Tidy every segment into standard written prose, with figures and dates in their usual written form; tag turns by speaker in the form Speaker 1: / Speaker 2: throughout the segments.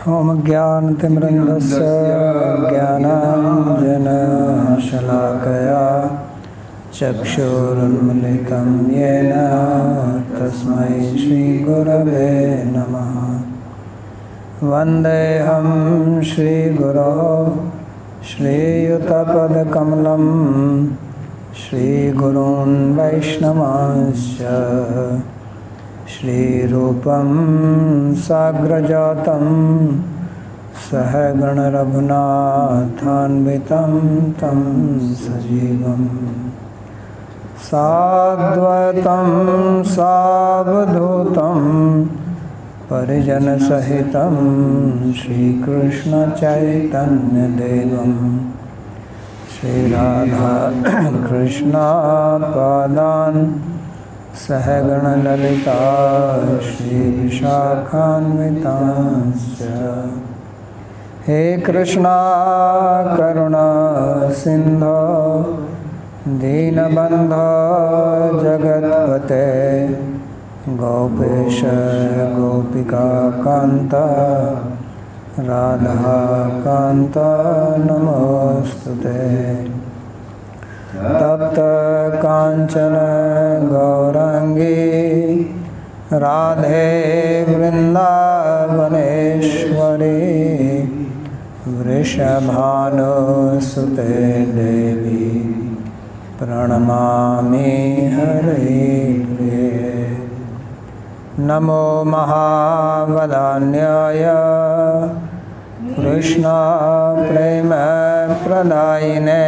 Speaker 1: ॐ ज्ञानतिमिरन्धस्य ज्ञानाञ्जनशलाकया चक्षुरुन्मिलितं येन तस्मै श्रीगुरवे नमः। वन्देऽहं श्रीगुरो श्रीयुतपदकमलं श्रीगुरून् वैष्णवांश्च श्रीरूपं साग्रजातं सहगणरघुनाथान्वितं तं सजीवं साद्वैतं सावधूतं परिजनसहितं श्रीकृष्णचैतन्यदेवं श्रीराधा कृष्णपादान् सहगणललिता श्रीविशाखान्वितांश्च। हे कृष्णा करुणा सिन्धो दीनबन्धो जगत्पते गोपेश गोपिकान्त राधाकान्त नमोस्तुते। तप्त कांचन गौरांगी राधे वृंदावनेश्वरी वृषभानुसुते देवी प्रणमामि हरिप्रिये। नमो महावदान्याय कृष्ण प्रेम प्रदायिने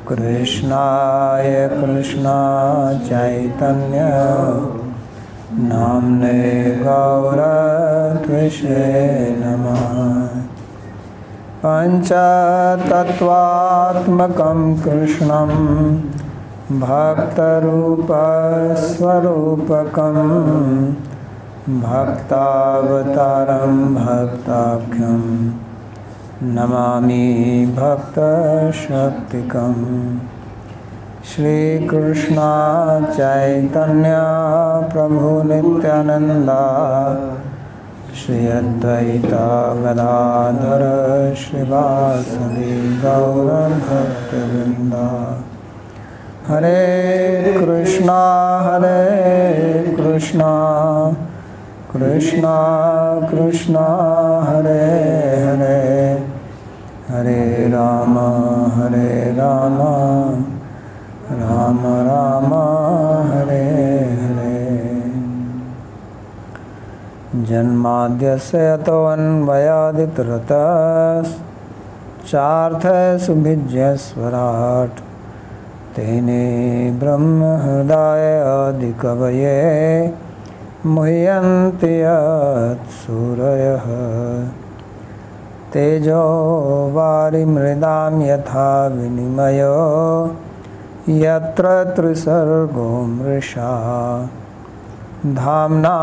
Speaker 1: कृष्णाय कृष्णा चैतन्य नाम्ने गौरत्विषे नमः। पञ्चतत्त्वात्मकं कृष्णं भक्तरूपस्वरूपकं भक्तावतारं भक्ताख्यं नमामि भक्तशक्तिकं। श्रीकृष्ण चैतन्य प्रभु नित्यानंदा श्री अद्वैता गदाधर श्रीवासदि गौरभक्तवृंद। हरे कृष्णा कृष्णा कृष्णा हरे हरे हरे राम राम राम हरे हरे। जन्माद्यस्य यतोऽन्वयादितरतश्चार्थसुभिज्ञस्वराट् तेने ब्रह्महृदायादिकवये मुह्यन्ति यत्सूरयः। तेजो वारिमृदां यथा विनिमयो यत्र त्रिसर्गो मृषा धाम्ना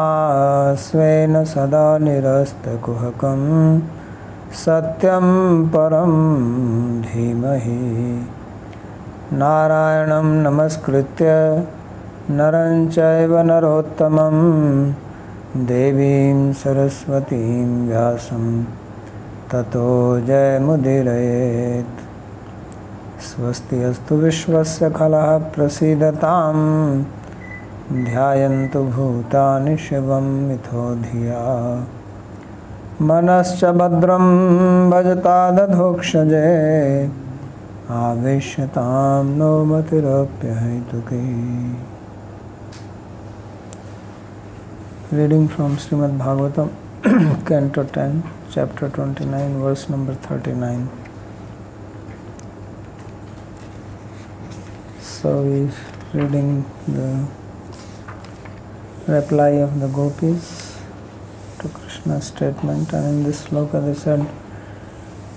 Speaker 1: स्वेन सदा निरस्तकुहकं सत्यं परं धीमहि। नारायणं नमस्कृत्य नरं चैव नरोत्तमं देवीं सरस्वतीं व्यासं ततो जयमुदीरयेत्। स्वस्ति अस्तु विश्वस्य खलः प्रसीदतां ध्यायन्तु भूतानि शिवं मिथो धिया। मनश्च भद्रं भजता दधोक्षजे आवेश्यतां no मतिरप्यहेतुकी। Reading from Śrīmad-Bhāgavatam, Canto 10, Chapter 29, verse number 39. So we are reading the reply of the gopis to Krishna's statement, and in this sloka they said,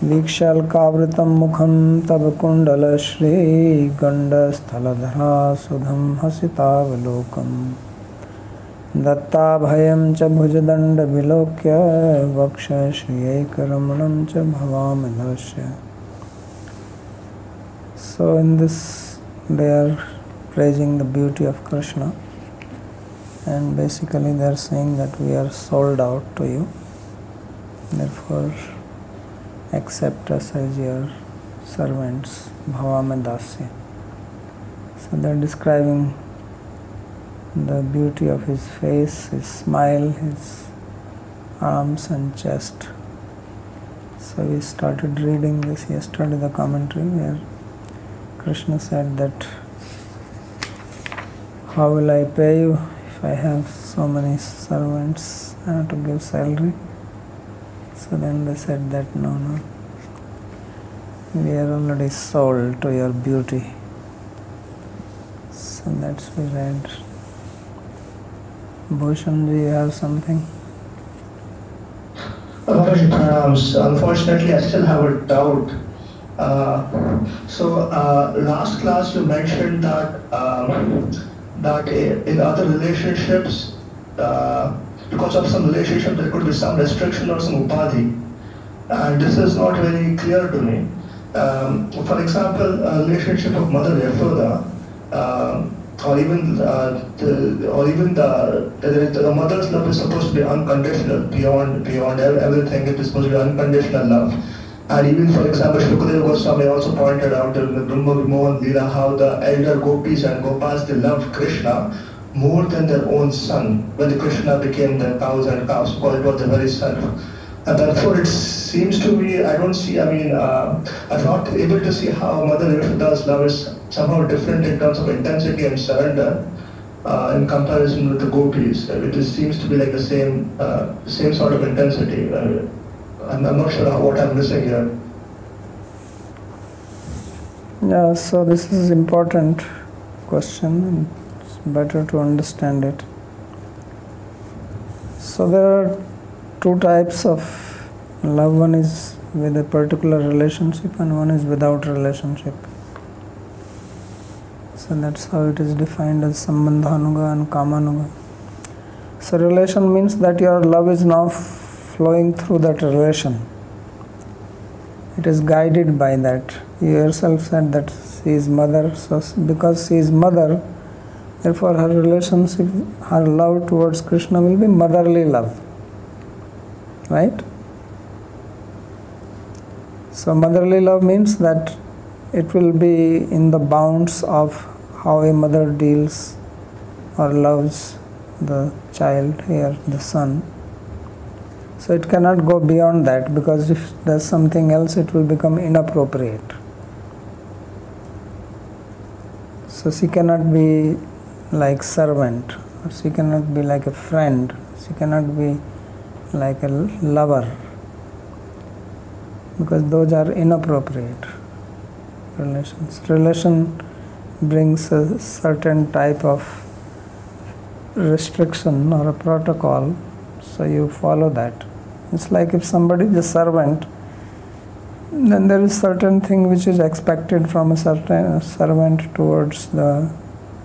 Speaker 1: Vikshal kavritam mukham tab kundala shri ganda sthaladhara sudham hasitavalokam datta bhayam cha bhujadanda vilokya vaksha shriyaikaramanam cha bhavamadasya. So in this they are praising the beauty of Krishna, and basically they are saying that we are sold out to you. Therefore, accept us as your servants. Bhava mein dasya. So they're describing the beauty of his face, his smile, his arms and chest. So we started reading this yesterday, the commentary, where Krishna said that, how will I pay you if I have so many servants? I have to give salary. So then they said that no, we are already sold to your beauty. So that's we read. Bhushan, do you have something?
Speaker 2: Unfortunately, I still have a doubt. Last class you mentioned that in other relationships, because of some relationship, there could be some restriction or some upadhi, and this is not very clear to me. For example, a relationship of Mother Yashoda, or even the mother's love is supposed to be unconditional, beyond everything. It is supposed to be unconditional love. And even, for example, Shukadeva Goswami also pointed out in the Brahma Vimohan Leela how the elder gopis and gopas, they loved Krishna more than their own son. When Krishna became the cows and calves, because it was the very son. And therefore it seems to me, I'm not able to see how Mother Yashoda's love is somehow different in terms of intensity and surrender in comparison with the gopis. It seems to be like the same sort of intensity. I'm not sure what I'm missing here.
Speaker 1: Yeah, so this is an important question, and it's better to understand it. So there are two types of love. One is with a particular relationship and one is without relationship. So that's how it is defined as Sambandhanuga and Kamanuga. So relation means that your love is now flowing through that relation. It is guided by that. You yourself said that she is mother, so because she is mother, therefore her relationship, her love towards Krishna will be motherly love. Right? So motherly love means that it will be in the bounds of how a mother deals or loves the child, here the son. So it cannot go beyond that, because if there's something else, it will become inappropriate. So she cannot be like servant, or she cannot be like a friend, she cannot be like a lover, because those are inappropriate relations. Relation brings a certain type of restriction or a protocol, so you follow that. It's like if somebody is a servant, then there is certain thing which is expected from a certain servant towards the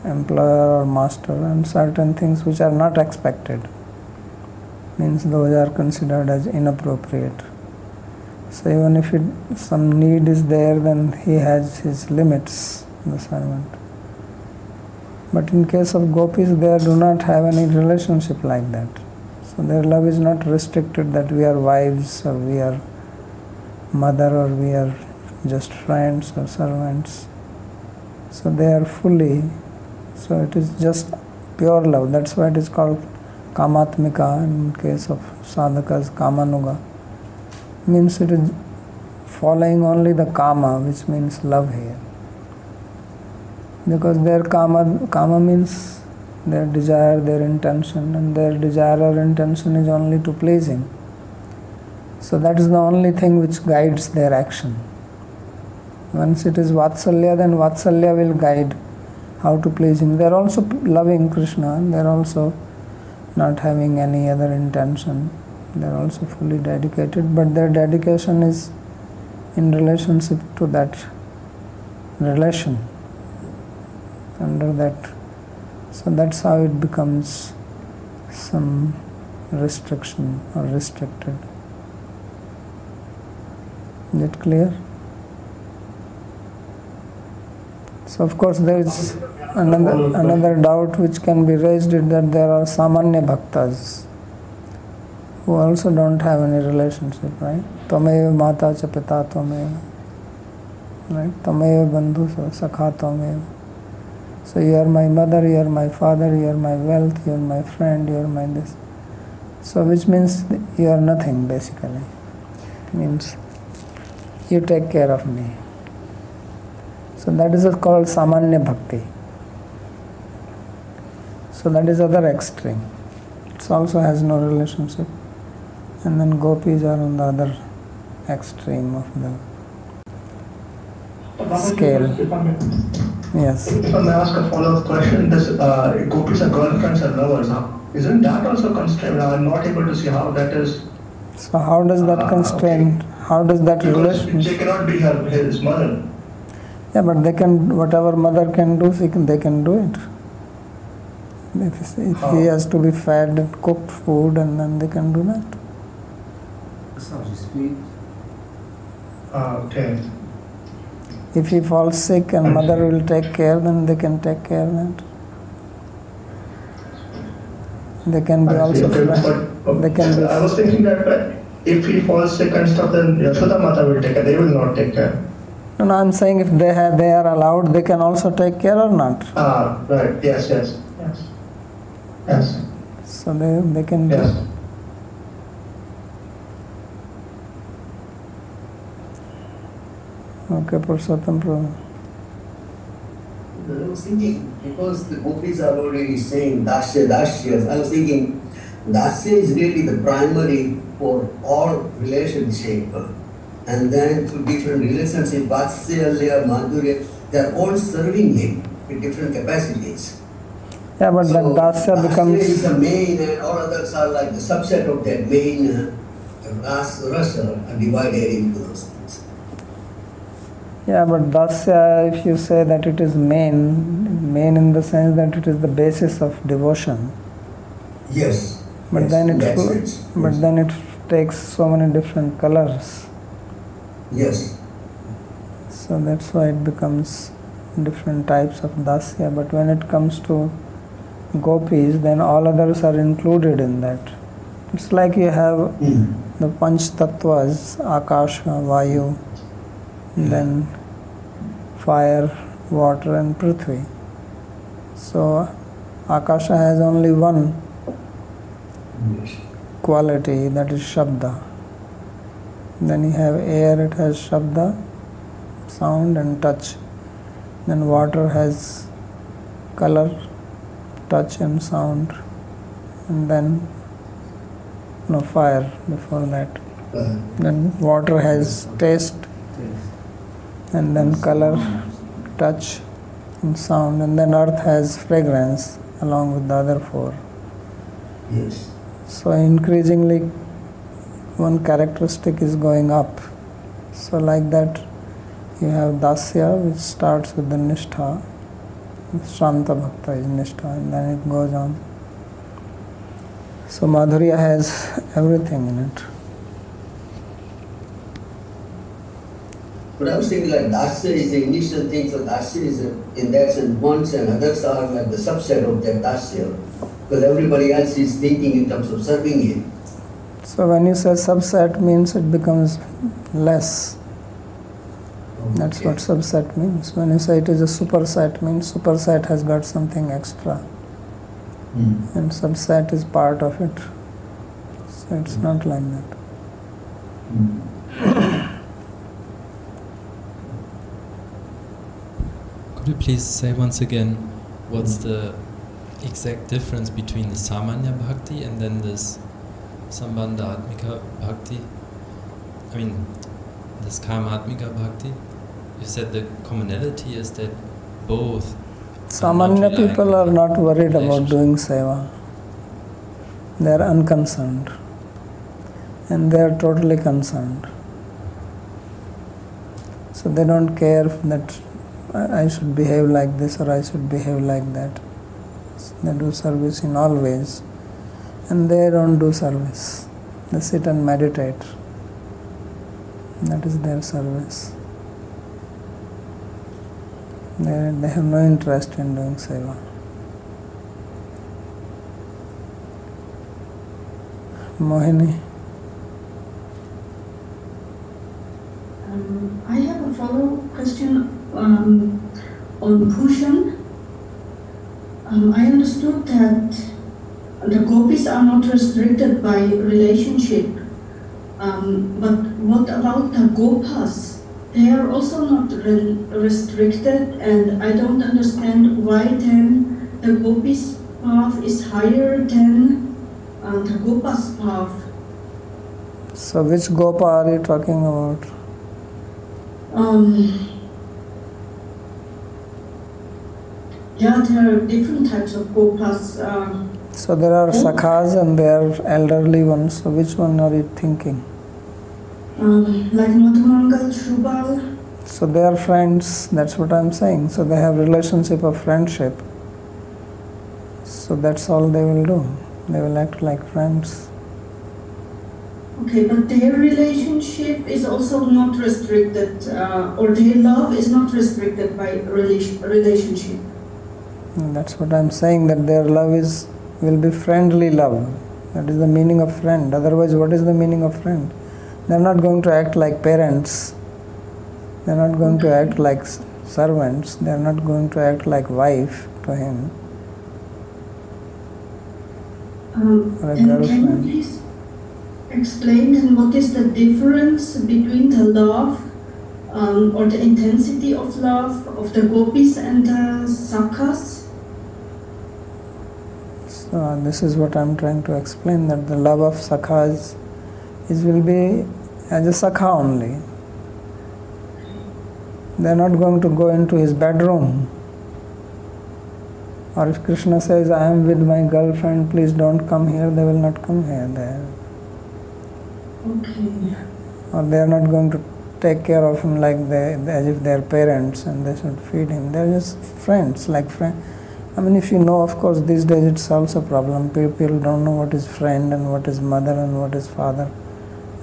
Speaker 1: employer or master, and certain things which are not expected, means those are considered as inappropriate. So even if some need is there, then he has his limits, the servant. But in case of gopis, they do not have any relationship like that. So their love is not restricted that we are wives or we are mother or we are just friends or servants. So they are fully, so it is just pure love. That's why it is called Kamatmika. In case of sadhakas, Kamanuga. Means it is following only the Kama, which means love here. Because their Kama means their desire, their intention, and their desire or intention is only to please him. So that is the only thing which guides their action. Once it is Vatsalya, then Vatsalya will guide how to please him. They are also loving Krishna, they are also not having any other intention. They are also fully dedicated, but their dedication is in relationship to that relation, under that. So that's how it becomes some restriction or restricted. Is it clear? So of course there is another doubt which can be raised, is that there are Samanya Bhaktas who also don't have any relationship, right? Tvameva mata cha pita tvameva, right? Tvameva bandhu sakha tvameva. So you are my mother, you are my father, you are my wealth, you are my friend, you are my this. So which means you are nothing basically. Means you take care of me. So that is called samanya bhakti. So that is other extreme. It also has no relationship. And then gopis are on the other extreme of the scale. Yes.
Speaker 2: If I may ask a follow-up question, this gopis are girlfriends and lovers. Isn't that also constrained? I'm not able to see how that is.
Speaker 1: So how does that constrain? Okay. How does that relation?
Speaker 2: She cannot be his mother.
Speaker 1: Yeah, but they can, whatever mother can do, they can do it. If he has to be fed and cooked food, and then they can do that.
Speaker 3: Massage his feet.
Speaker 2: Okay.
Speaker 1: If he falls sick and mother will take care, then they can take care of that. They can be also fed. They can be.
Speaker 2: I was thinking that if he falls sick and stuff, then Yashoda Mata will take care. They will not take care.
Speaker 1: No, I'm saying if they are allowed, they can also take care or not.
Speaker 2: Right. Yes.
Speaker 1: So they can do.
Speaker 2: Yes.
Speaker 1: Okay, Purushottam Prabhu.
Speaker 3: I was thinking, because the gopis are already saying Dasya, I was thinking Dasya is really the primary for all relationship. And then through different relationships, Vatsalya, Madhurya, they are all serving him in different capacities.
Speaker 1: Yeah, but so that Dasya becomes...
Speaker 3: Dasya is the main and all others are like the subset of that main rasa are divided into those things.
Speaker 1: Yeah, but Dasya, if you say that it is main in the sense that it is the basis of devotion.
Speaker 3: Yes.
Speaker 1: But
Speaker 3: yes,
Speaker 1: then it takes so many different colors.
Speaker 3: Yes.
Speaker 1: So that's why it becomes different types of Dasya. But when it comes to gopis, then all others are included in that. It's like you have the Panch Tattvas, Akasha, Vayu, then fire, water and Prithvi. So Akasha has only one quality, that is Shabda. Then you have air, it has Shabda, sound and touch. Then water has color, touch and sound. And then fire before that. Then water has taste, and then color, touch and sound. And then earth has fragrance along with the other four.
Speaker 3: Yes.
Speaker 1: So increasingly one characteristic is going up. So like that you have Dasya, which starts with the Nishtha. Shanta Bhakta is Nishtha, and then it goes on. So Madhurya has everything in it.
Speaker 3: But I was thinking like Dasya is the initial thing, so Dasya is in that sense one and others are like the subset of that Dasya. Because everybody else is thinking in terms of serving him.
Speaker 1: So when you say subset, means it becomes less. Okay. That's what subset means. When you say it is a superset, means superset has got something extra. And subset is part of it. So it's not like that.
Speaker 4: Could you please say once again what's the exact difference between the Samanya Bhakti and then this Sambandhatmika Bhakti? I mean, this Karmatmika Bhakti? You said the commonality is that both
Speaker 1: Samanya people are not worried about doing seva. They are unconcerned. And they are totally concerned. So they don't care that I should behave like this or I should behave like that. They do service in all ways. And they don't do service. They sit and meditate. That is their service. They have no interest in doing seva. Mohini.
Speaker 5: I have a follow-up question on Bhushan. I understood that the gopis are not restricted by relationship, but what about the gopas? They are also not restricted, and I don't understand why then the gopis' path is higher than the gopas' path.
Speaker 1: So which gopa are you talking about?
Speaker 5: Yeah, there are different types of gopas.
Speaker 1: So there are sakhas and there are elderly ones. So which one are you thinking?
Speaker 5: Like Madhumangal, Shubal.
Speaker 1: So they are friends, that's what I'm saying. So they have relationship of friendship. So that's all they will do. They will act like friends.
Speaker 5: Okay, but their relationship is also not restricted, or their love is not restricted by relationship.
Speaker 1: And that's what I'm saying, that their love will be friendly love. That is the meaning of friend. Otherwise, what is the meaning of friend? They're not going to act like parents. They're not going to act like servants. They're not going to act like wife to him. Or a girlfriend.
Speaker 5: Can you please explain then what is the difference between the love or the intensity of love of the gopis and the sakhas?
Speaker 1: So this is what I'm trying to explain, that the love of sakhas will be as a sakha only. They're not going to go into his bedroom. Or if Krishna says, I am with my girlfriend, please don't come here, they will not come here.
Speaker 5: Okay.
Speaker 1: Or they are not going to take care of him like as if they are parents and they should feed him. They are just friends, like friends. I mean, if you know, of course, these days it solves a problem. People don't know what is friend and what is mother and what is father.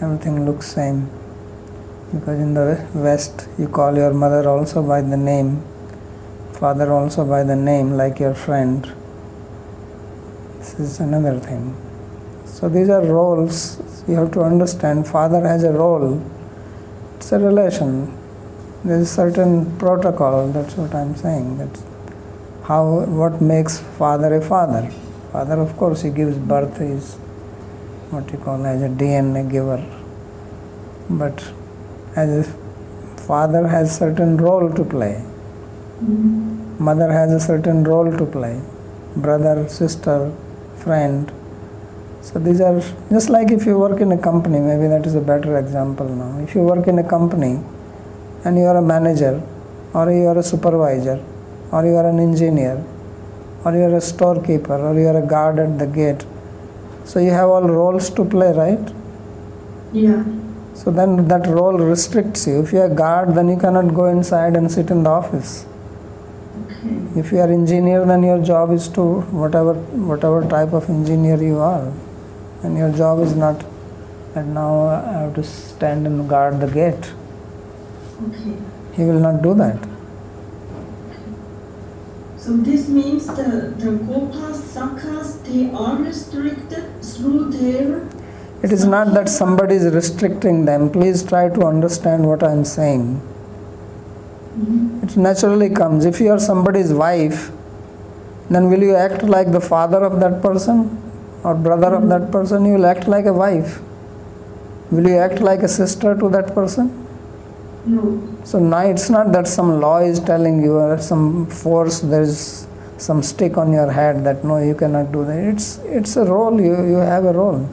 Speaker 1: Everything looks same. Because in the West, you call your mother also by the name, father also by the name, like your friend. This is another thing. So these are roles. You have to understand, father has a role. It's a relation. There is certain protocol, that's what I'm saying. That's what makes father a father. Father, of course, he gives birth, he is what you call as a DNA giver. But as a father has certain role to play. Mother has a certain role to play. Brother, sister, friend. So these are just like if you work in a company, maybe that is a better example now. If you work in a company and you are a manager, or you are a supervisor, or you are an engineer, or you are a storekeeper, or you are a guard at the gate. So you have all roles to play, right?
Speaker 5: Yeah.
Speaker 1: So then that role restricts you. If you are a guard, then you cannot go inside and sit in the office.
Speaker 5: Okay.
Speaker 1: If you are engineer, then your job is to whatever type of engineer you are. And your job is not that now I have to stand and guard the gate.
Speaker 5: Okay.
Speaker 1: He will not do that.
Speaker 5: So this means the gopas, sakhas, they are restricted through their...
Speaker 1: It is not that somebody is restricting them. Please try to understand what I am saying. It naturally comes. If you are somebody's wife, then will you act like the father of that person or brother of that person? You will act like a wife. Will you act like a sister to that person?
Speaker 5: No.
Speaker 1: So now it's not that some law is telling you, or some force, there is some stick on your head that no, you cannot do that. It's a role. You have a role.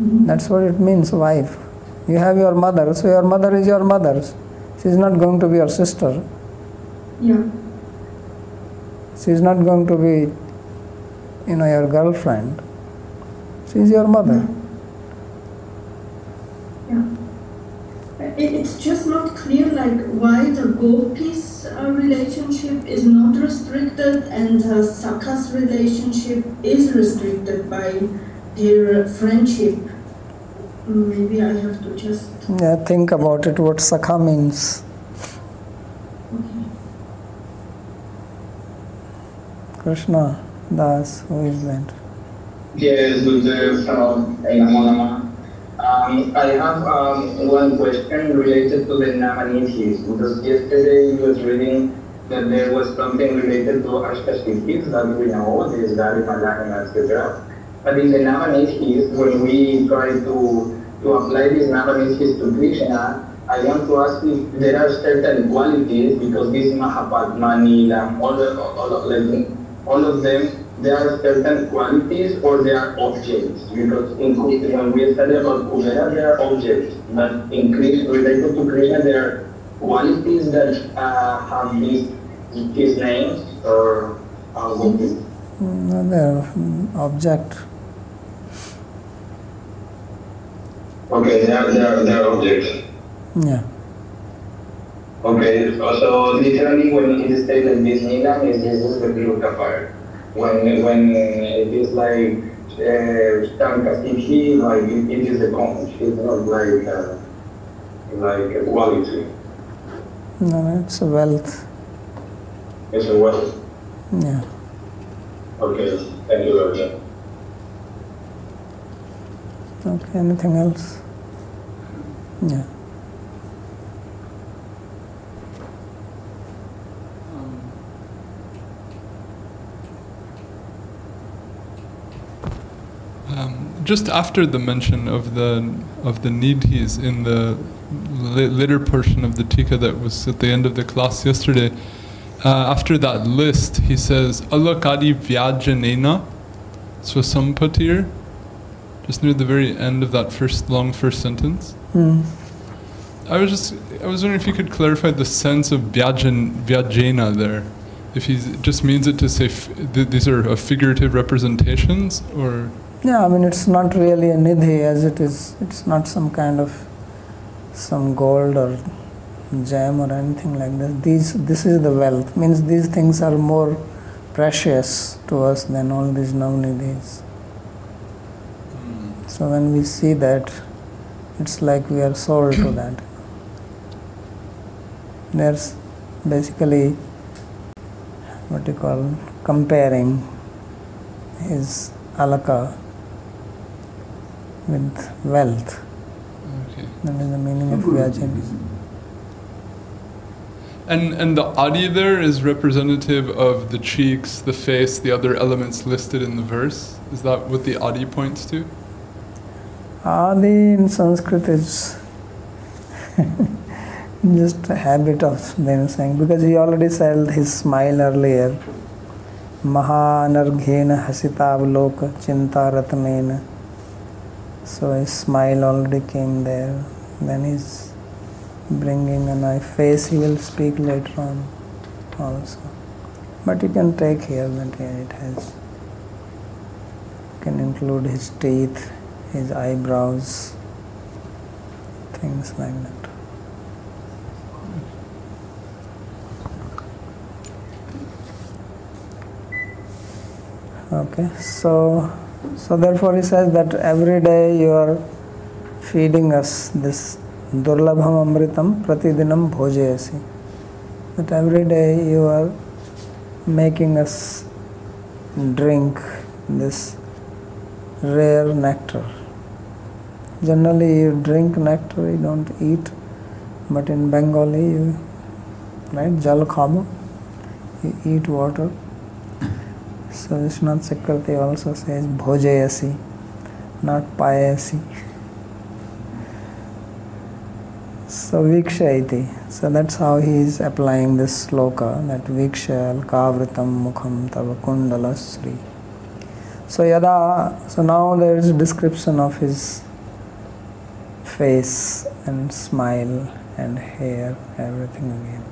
Speaker 1: That's what it means, wife. You have your mother, so your mother is your mother. She is not going to be your sister.
Speaker 5: Yeah.
Speaker 1: She is not going to be, your girlfriend. She is your mother.
Speaker 5: Yeah. It's just not clear, like, why the gopis relationship is not restricted and the sakhas relationship is restricted by their friendship. Maybe I have to just...
Speaker 1: Yeah, think about it, what sakha means.
Speaker 5: Okay.
Speaker 1: Krishna Das, who is that?
Speaker 6: Yes, good afternoon, Namo. I have one question related to the Namanithis, because yesterday you was reading that there was something related to Ashtasiddhis that we know, this Gari Malakana, etc. But in the Namanithis, when we try to apply these Namanithis to Krishna, I want to ask if there are certain qualities, because this Mahapadma, Neelam, all of them, there are certain qualities or they are objects. Because when we study about Kubera, there are objects. But in Krishna, related to Krishna, there are qualities that have his names or what is it?
Speaker 1: No, they are object.
Speaker 6: Okay, they are objects.
Speaker 1: Yeah.
Speaker 6: Okay, so literally when it is stated this Nilam is Jesus the Biluka fire. When it is like Stankasiddhi, like it is a conch, it's not like a quality.
Speaker 1: No, it's a wealth.
Speaker 6: It's a wealth.
Speaker 1: Yeah.
Speaker 6: Okay, thank you very much.
Speaker 1: Okay, anything else? Yeah.
Speaker 7: Just after the mention of the nidhis in the later portion of the Tika that was at the end of the class yesterday, after that list, he says, Alakadi Vyajanena Swasampatir, just near the very end of that first sentence. I was wondering if you could clarify the sense of Vyajena there. If he just means it to say these are figurative representations, or?
Speaker 1: Yeah, I mean, it's not really a nidhi as it is. It's not some kind of some gold or gem or anything like that. This is the wealth. Means these things are more precious to us than all these navnidhis. So when we see that, it's like we are sold to that. There's basically what you call comparing his alaka with wealth.
Speaker 7: Okay.
Speaker 1: That is the meaning of Vyajana.
Speaker 7: And the adi there is representative of the cheeks, the face, the other elements listed in the verse. Is that what the adi points to?
Speaker 1: Adi in Sanskrit is just a habit of them saying, because he already said his smile earlier. Mahanarghena hasitavloka chintaratnena. So his smile already came there. Then he's bringing a face, he will speak later on also. But you can take here that it has. You can include his teeth, his eyebrows, things like that. Okay, so therefore he says that every day you are feeding us this Durlabham Amritam Pratidinam Bhojayasi. That every day you are making us drink this rare nectar. Generally you drink nectar, you don't eat, but in Bengali right, Jal Khabo, you eat water. So Vishwanath Chakravarti also says Bhojayasi, not Payasi. So Vikshaiti. So that's how he is applying this sloka, that Viksha Kavritam Mukham Tava Kundala Sri. So Yada, so now there is a description of his face and smile and hair, everything again.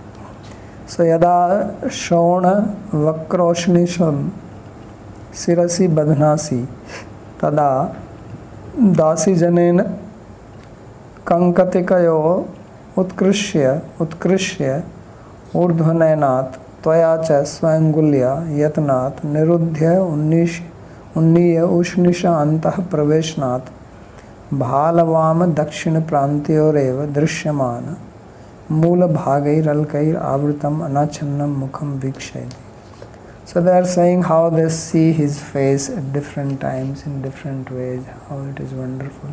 Speaker 1: So Yada Shona Vakroshnishan Sirasi Badhnasi Tada Dasi Janena Kankatikayo Utkrishya Urdhvanenat Tvayacha Swangulya Yatnat Nirudhya Unniya Ushnisha Antah Praveshnat Bhalavam Dakshina Prantyoreva Drishyamana Mula Bhagair Alkair Avritam Anachannam Mukham Vikshayati. So they are saying how they see his face at different times in different ways, how it is wonderful.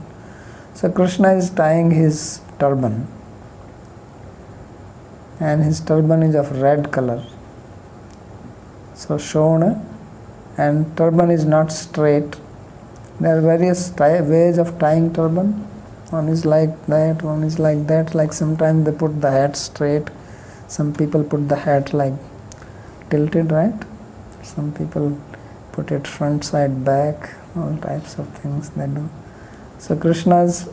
Speaker 1: So Krishna is tying his turban, and his turban is of red color. So Shona, and turban is not straight. There are various ways of tying turban. One is like that, one is like that. Like sometimes they put the hat straight. Some people put the hat like tilted, right? Some people put it front side back, all types of things they do. So Krishna is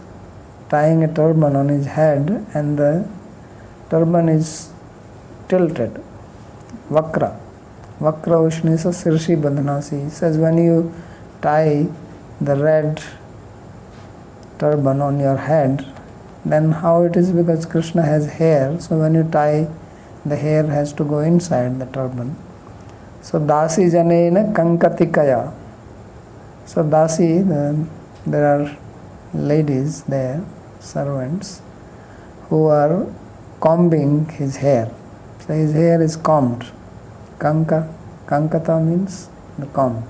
Speaker 1: tying a turban on his head, and the turban is tilted, vakra. Vakra Ushnisa Sirshi Badhanasi. He says when you tie the red turban on your head, then how it is, because Krishna has hair, so when you tie, the hair has to go inside the turban. So Dasi Janena Kankatikaya. So Dasi, there are ladies there, servants, who are combing his hair. So his hair is combed. Kankata means the comb.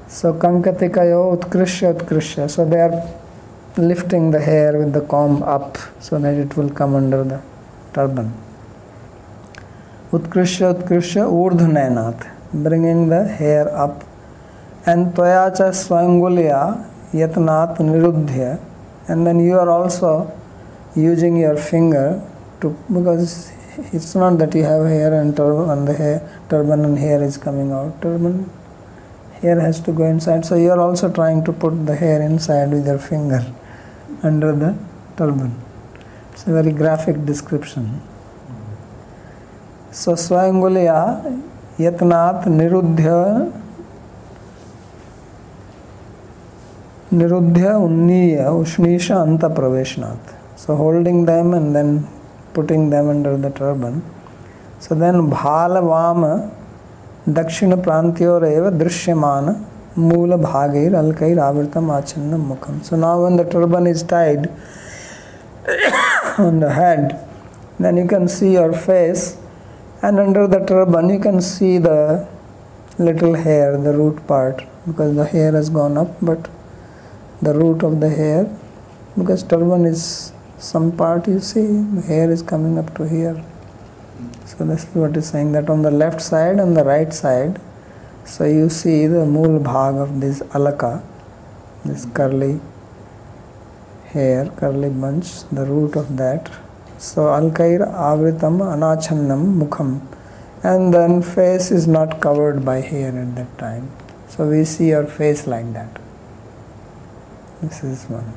Speaker 1: So Kankatikayo Utkrishya. So they are lifting the hair with the comb up so that it will come under the turban. Utkrishya Urdhnainath, bringing the hair up. And Tvayacha Swangulya Yatnat Nirudhya. And then you are also using your finger to, because it's not that you have hair and turban and hair is coming out. Turban, hair has to go inside. So you are also trying to put the hair inside with your finger under the turban. It's a very graphic description. So Swangulya Yatnat Nirudhya Unniya Ushnisha Anta Praveshnat. So holding them and then putting them under the turban. So then Bhala Vama Dakshina Prantyoreva Drishyamana Mula Bhagair Alkair Avirtam Achanna Mukham. So now when the turban is tied on the head, then you can see your face, and under the turban you can see the little hair, the root part, because the hair has gone up, but the root of the hair, because turban is some part, you see the hair is coming up to here. So this is what is saying, that on the left side and the right side, so you see the mool bhag of this alaka, this curly hair, curly bunch, the root of that. So alkair avritam anachannam mukham, and then face is not covered by hair at that time. So we see your face like that. This is one.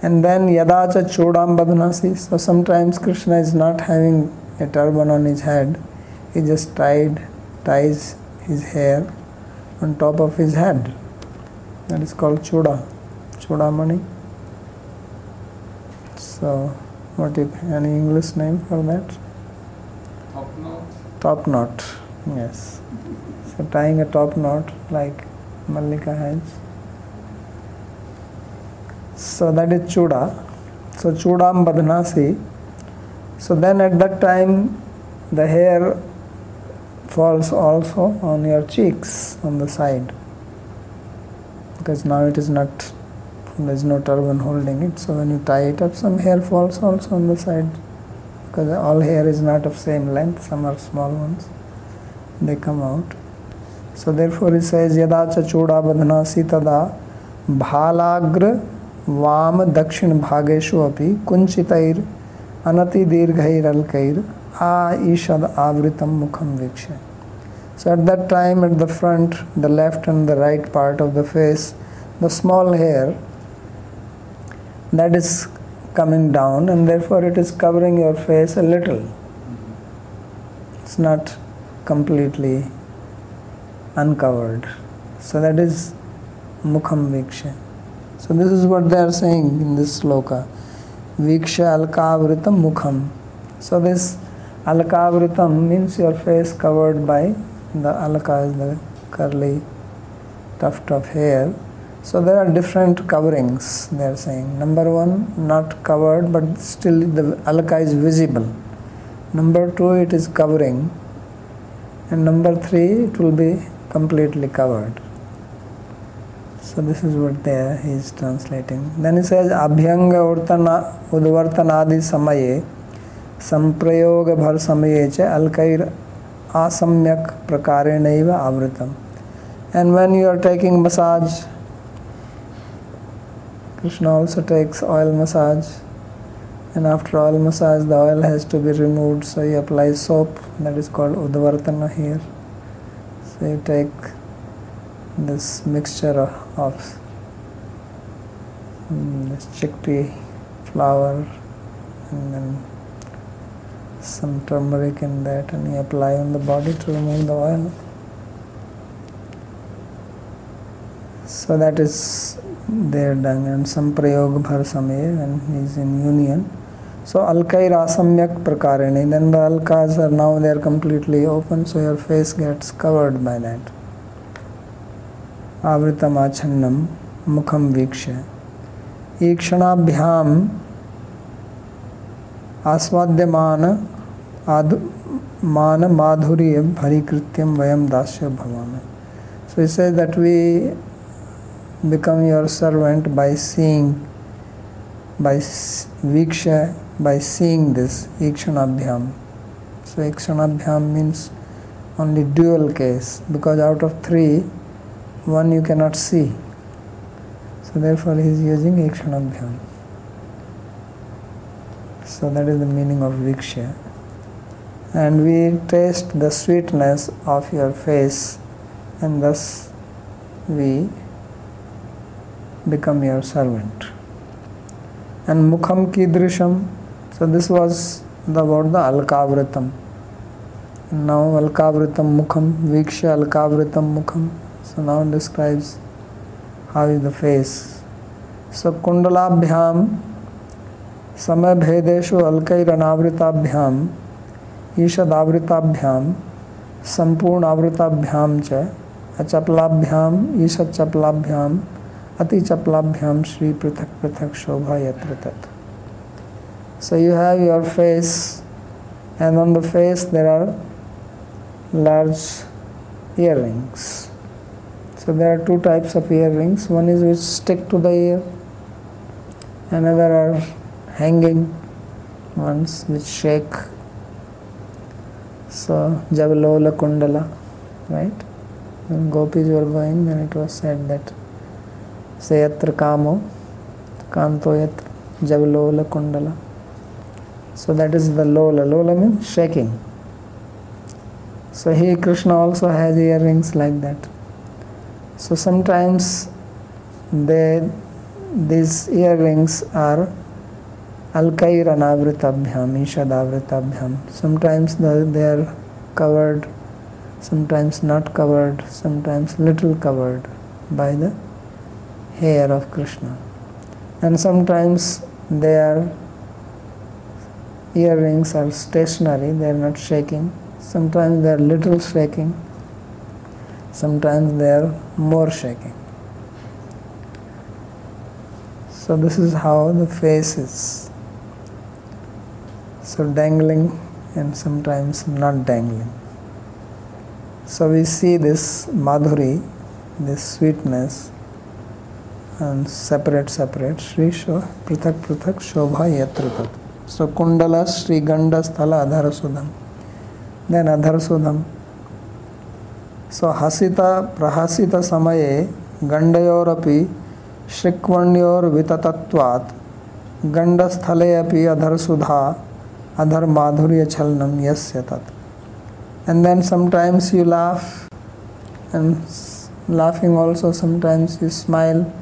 Speaker 1: And then Yadacha Chodam Badhanasi. So sometimes Krishna is not having a turban on his head. He just ties his hair on top of his head. That is called Choda. Chodamani. So any English name for that?
Speaker 7: Top knot.
Speaker 1: Top knot. Yes. So tying a top knot like Mallika has. So that is Chuda. So Chudam Badhanasi. So then at that time the hair falls also on your cheeks on the side, because now it is not, there is no turban holding it. So when you tie it up, some hair falls also on the side, because all hair is not of same length. Some are small ones, they come out. So therefore he says Yadacha Chuda Badhanasi Tada Bhalagra Vam Dakshin Bhageshu Api Kunchitair Anati Dirghair Alkair A Ishad Avritam Mukham Viksha. So at that time, at the front, the left and the right part of the face, the small hair that is coming down, and therefore it is covering your face a little. It's not completely uncovered. So that is Mukham Viksha. So this is what they are saying in this sloka. Viksha alkavritam mukham. So this alkavritam means your face covered by the alka, is the curly tuft of hair. So there are different coverings, they are saying. Number one, not covered, but still the alka is visible. Number two, it is covering and number 3 it will be completely covered. So this is what he is translating. Then he says abhyanga udvartanadi samaye samprayoga bhar samaye cha alkair asamyak prakarenaiva avritam. And when you are taking massage, Krishna also takes oil massage, and after oil massage the oil has to be removed, so he applies soap, that is called udvartana here. So you take this mixture of this chickpea flour and then some turmeric in that, and you apply on the body to remove the oil. So that is there done, and samprayog bhar samye, when he is in union. So alkai rasamyak prakarene, then the alkas are now they are completely open, so your face gets covered by that. Avritam achannam mukham viksha ikshanabhyam asvadyamana mana madhurya bharikrityam vayam dasya bhavana. So he says that we become your servant by seeing, by viksha, by seeing this ikshanabhyam. So ikshanabhyam means only dual case, because out of 3, 1 you cannot see. So therefore he is using ikshanabhyam. So that is the meaning of viksha. And we taste the sweetness of your face, and thus we become your servant. And mukham kidrisham, so this was about the alkavritam. Now alkavritam mukham, viksha alkavritam mukham. So now describes how is the face. So kundalabhyam samay bhedeshu alkair anavritabhyam ishadavritabhyam sampurna avritabhyam cha achaplabhyam ishachaplabhyam ati chaplabhyam shri prithak prithak shobha yatratat. So you have your face, and on the face there are large earrings. So there are 2 types of earrings. One is which stick to the ear, another are hanging ones which shake. So Javalola Kundala, right? When gopis were going, then it was said that Sayatra Kamo, Canto Yatra, Javalola Kundala. So that is the Lola. Lola means shaking. So here Krishna also has earrings like that. So sometimes these earrings are alkair anavritabhyam, ishadavritabhyam. Sometimes they are covered, sometimes not covered, sometimes little covered by the hair of Krishna. And sometimes their earrings are stationary, they are not shaking. Sometimes they are little shaking, sometimes they are more shaking. So this is how the face is. So dangling and sometimes not dangling. So we see this madhuri, this sweetness, and separate, Shri Prithak Prithak Shobha Yatratat. So Kundala Shri Ganda Sthala Adharasudham. Then Adharasudham. So Hasita Prahasita Samaye Gandayorapi Shrikvanyor Vitatatvat Ganda Sthale Api Adharsudha Adhar Madhurya Chalnam Yasyatat. And then sometimes you laugh, and laughing also sometimes you smile,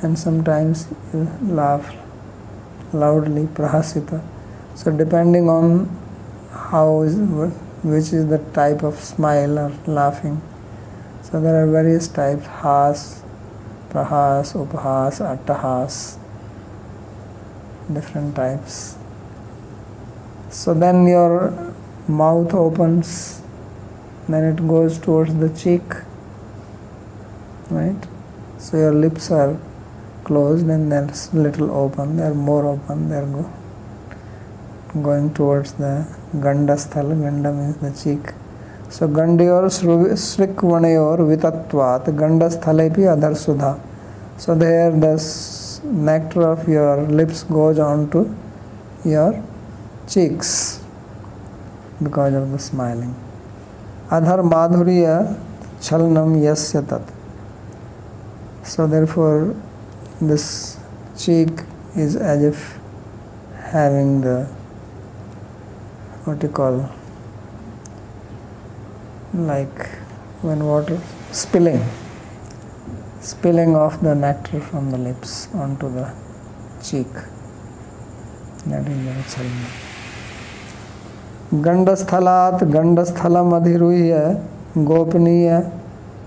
Speaker 1: and sometimes you laugh loudly, prahasita. So depending on which is the type of smile or laughing. So there are various types: has, prahas, uphas, attahas, different types. So then your mouth opens, then it goes towards the cheek, right? So your lips are closed and they're little open, they're more open, they're going towards the Ganda Sthala. Ganda means the cheek. So Gandyor Srikvanayor Vitatvat Gandasthalepi Adhar Sudha. So there the nectar of your lips goes on to your cheeks because of the smiling. Adhar Madhurya Chalnam Yasya Tat. So therefore this cheek is as if having the, what you call, like when water spilling off the nectar from the lips onto the cheek. That is the chalna. Gandasthalat Gandasthalam adhiruhya Gopaniya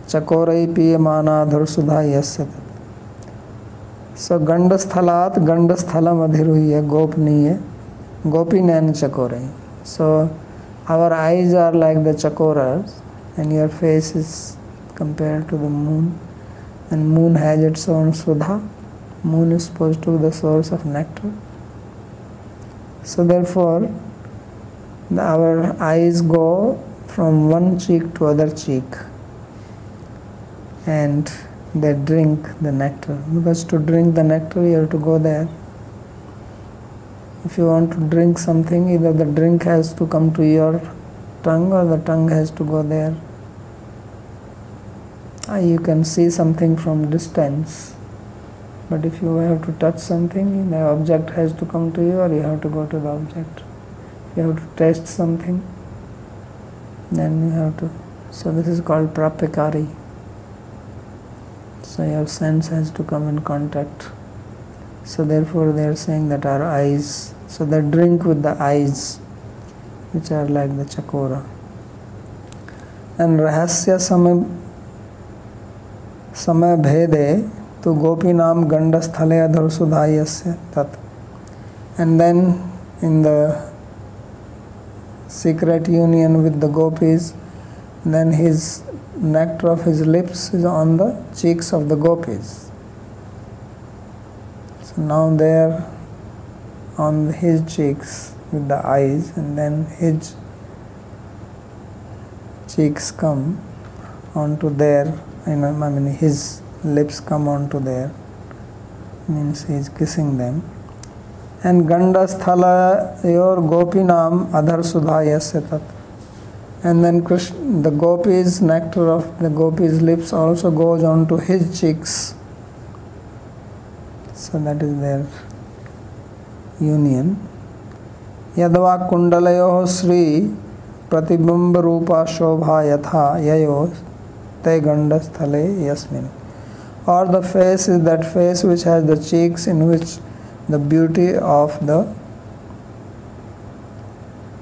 Speaker 1: Chakorai Piyamana Dhursudha Yasya. So Gandasthalat Gandasthalam adhiruhya Gopaniya Gopinan Chakorai. So our eyes are like the chakoras and your face is compared to the moon, and moon has its own sudha. Moon is supposed to be the source of nectar. So therefore our eyes go from one cheek to other cheek and they drink the nectar, because to drink the nectar you have to go there. If you want to drink something, either the drink has to come to your tongue or the tongue has to go there. You can see something from distance, but if you have to touch something, the object has to come to you or you have to go to the object. If you have to taste something, then you have to. So this is called prapikari. So your sense has to come in contact. So therefore they are saying that our eyes, so they drink with the eyes, which are like the chakora. And rahasya samay bhede tu gopinam gandasthale adharsudhayasya tat. And then in the secret union with the gopis, then his nectar of his lips is on the cheeks of the gopis. So now they are on his cheeks with the eyes, and then his cheeks come onto their, his lips come onto their, means he is kissing them. And Gandasthala yor gopinam adhar sudha yasyatat. And then Krishna, the gopis, nectar of the gopis' lips also goes onto his cheeks. So that is their union. Yadva kundalayo sri pratibimba rupa shobha yatha yayo te gandasthale yasmin. Or the face is that face which has the cheeks in which the beauty of the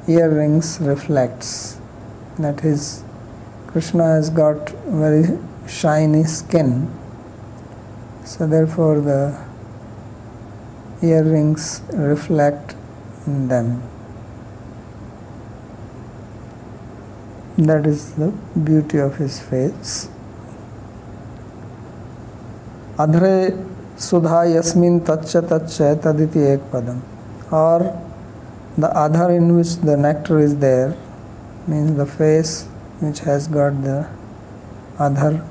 Speaker 1: earrings reflects. That is, Krishna has got very shiny skin. So therefore the earrings reflect in them. That is the beauty of his face. Adhre sudha yasmin taccha taccha taditi ek padam. Or the adhar in which the nectar is there, means the face which has got the adhar,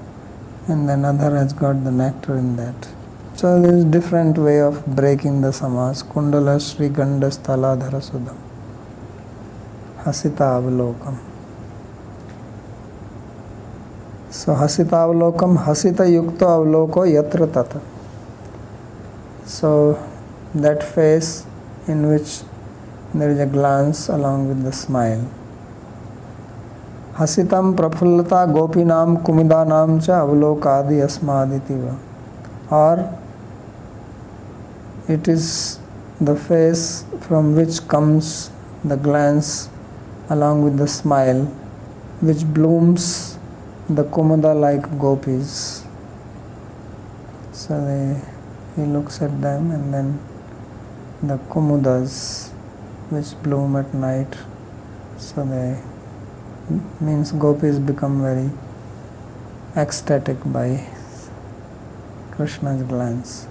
Speaker 1: and then adhar has got the nectar in that. So there is different way of breaking the samas. Kundala Shri Ganda Sthala Dhara Sudham Hasita Avalokam. So Hasita Avalokam, Hasita Yukta Avaloko Yatra Tata. So that face in which there is a glance along with the smile. Hasitam Prafullata Gopinam Kumidanam Cha Avalokadi Asmaditiva. Or it is the face from which comes the glance along with the smile, which blooms the Kumuda like gopis. So he looks at them, and then the Kumudas which bloom at night. So they means gopis become very ecstatic by Krishna's glance.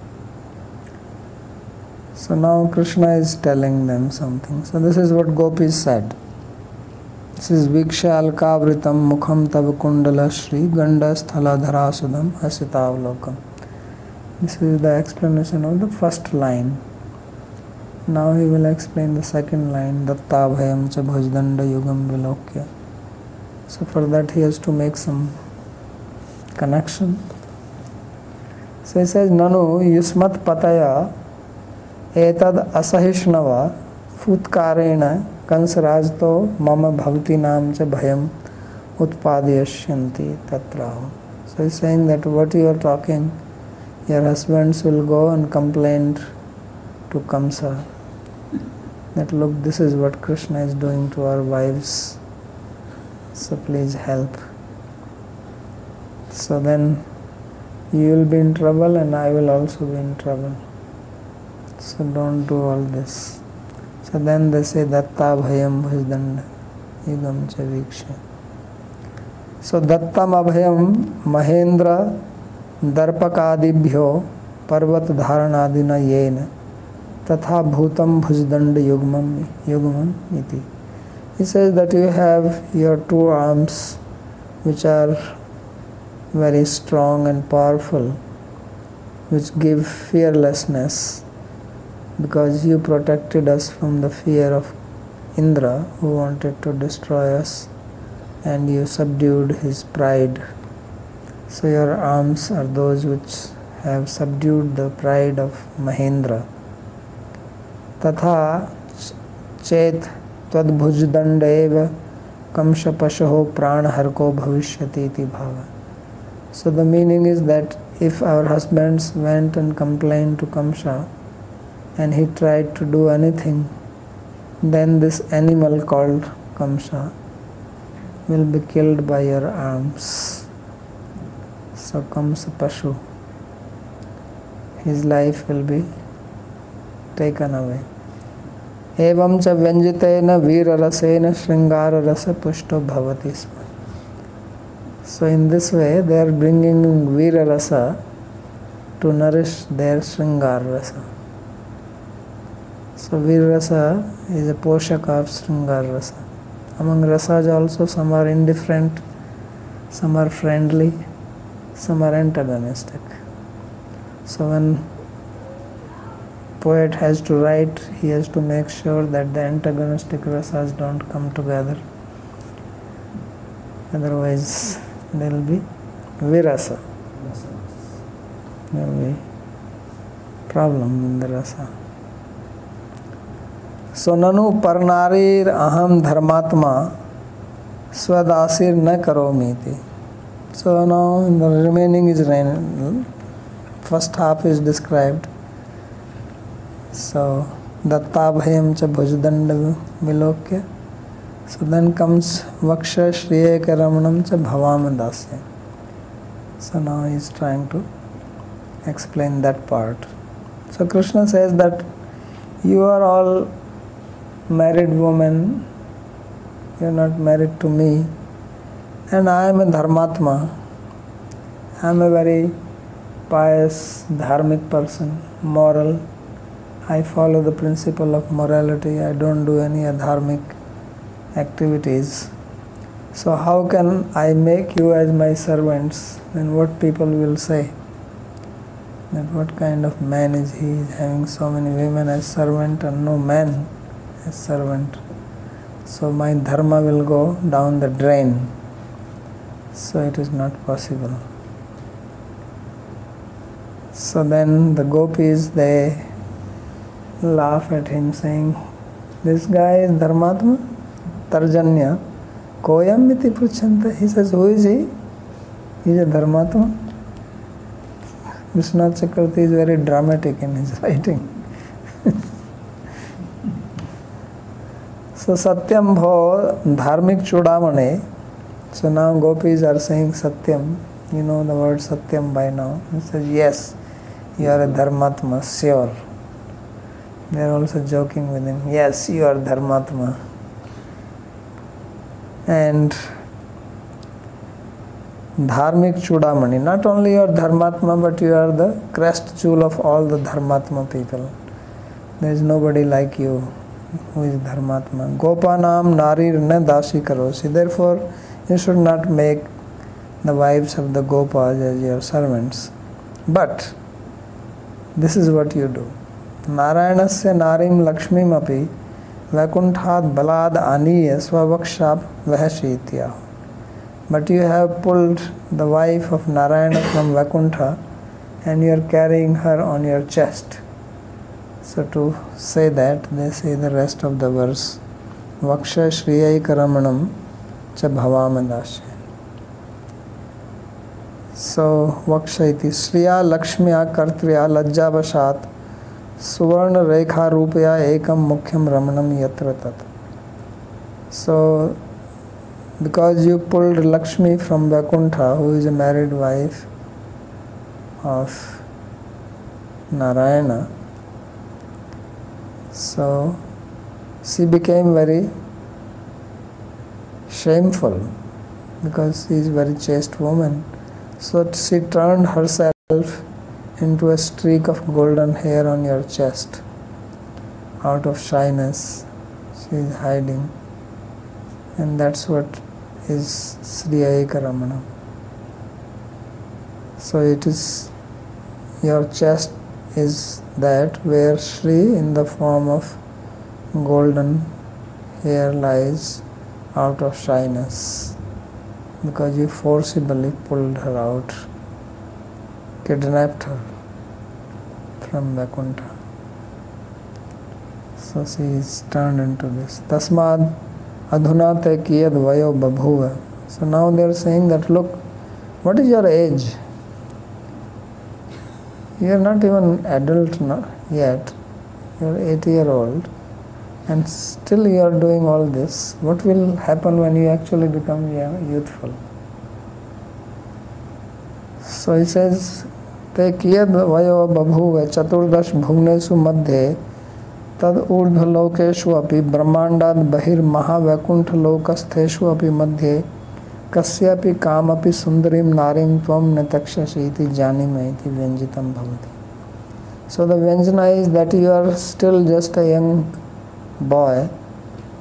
Speaker 1: So now Krishna is telling them something. So this is what gopis said. This is Vikshaalkavritam mukham tav kundala shri ganda sthaladhara sudam asitavlokam. This is the explanation of the first line. Now he will explain the second line, Datta bhayam cha bhujdanda yugam vilokya. So for that he has to make some connection. So he says, Nanu yusmat pataya etad asahishnava futkarena kansrajto mama bhakti nam cha bhayam utpadiyashyanti tatraho. So he's saying that what you are talking, your husbands will go and complain to Kamsa that look, this is what Krishna is doing to our wives, so please help. So then you will be in trouble and I will also be in trouble. So don't do all this. So then they say Datta bhayam bhujdanda yugam cha viksha. So Dattam abhayam Mahendra darpakadibhyo parvat dharanadina yena tatha bhutam bhujdanda yugman iti. He says that you have your two arms which are very strong and powerful, which give fearlessness, because you protected us from the fear of Indra who wanted to destroy us, and you subdued his pride. So your arms are those which have subdued the pride of Mahendra. Tatha chet tadbhujdandeva kamsha pashaho pranaharko bhavishyati iti bhava. So the meaning is that if our husbands went and complained to Kamsa and he tried to do anything, then this animal called Kamsa will be killed by your arms. So Kamsa Pashu, his life will be taken away. Evam cha vyanjitena veera rasena shringara rasa pushto bhavati sma. So in this way they are bringing veera rasa to nourish their shringar rasa. So veera rasa is a poshaka of shringar rasa. Among rasas also some are indifferent, some are friendly, some are antagonistic. So when poet has to write, he has to make sure that the antagonistic rasas don't come together. Otherwise there will be virasa. There will be problem in the rasa. So nanu parnarir aham dharmatma swadasir na karomiti. So now in the remaining is first half is described. So datta bhayam cha bhujdanda vilokya. So then comes vaksha shriyeka ramanam cha bhavam dasya. So now he is trying to explain that part. So Krishna says that you are all married women, you are not married to me, and I am a dharmatma. I am a very pious, dharmic person, moral. I follow the principle of morality. I don't do any adharmic activities. So how can I make you as my servants? Then what people will say? That what kind of man is he? He is having so many women as servant and no man as servant. So my dharma will go down the drain. So it is not possible. So then the gopis, they laugh at him saying, this guy is dharmatma, tarjanya, koyam iti pruchanta. He says, who is he? He is a dharmatma. Vishwanath Chakravarti is very dramatic in his writing. So Satyam bho dharmik chudamane. So now gopis are saying Satyam. You know the word Satyam by now. He says, yes, you are a dharmatma, sure. They are also joking with him. Yes, you are dharmatma. And dharmik chudamani. Not only you are dharmatma, but you are the crest jewel of all the dharmatma people. There is nobody like you. who is Dharmatma. Gopanam narir na dasi karosi. Therefore, you should not make the wives of the Gopas as your servants. But this is what you do. Narayanasya narim lakshmim api vaikunthat balad aniya svavakshap vahashitya. But you have pulled the wife of Narayana from Vaikuntha and you are carrying her on your chest. So to say that, they say the rest of the verse. Vaksha shriyai karamanam cha bhavamadasya. So Vaksha iti Shriya Lakshmiya Kartriya Lajjavashat Suvarna Rekha Rupaya Ekam Mukhyam Ramanam Yatra Tat. So because you pulled Lakshmi from Vaikuntha, who is a married wife of Narayana, so she became very shameful because she is a very chaste woman. So she turned herself into a streak of golden hair on your chest. Out of shyness, she is hiding. And that's what is Sriya Ekaramana. So it is, your chest is that where Shri in the form of golden hair lies out of shyness. Because you forcibly pulled her out, kidnapped her from Vaikuntha. So she is turned into this. Tasmad adhuna te kiyad vayo babhuva. So now they are saying that, look, what is your age? You are not even adult yet. You are 80-year-old. And still you are doing all this. What will happen when you actually become youthful? So he says, Te kiyad vayo babhuva chaturdash bhuvnesu madhye tad urdhva lokeshu api brahmandad bahir mahavaikuntha lokastheshu api madhye kasyapi kamapi sundarim narim tvam netakshasi iti janima iti vyanjitam bhavati. So the Vyanjana is that you are still just a young boy,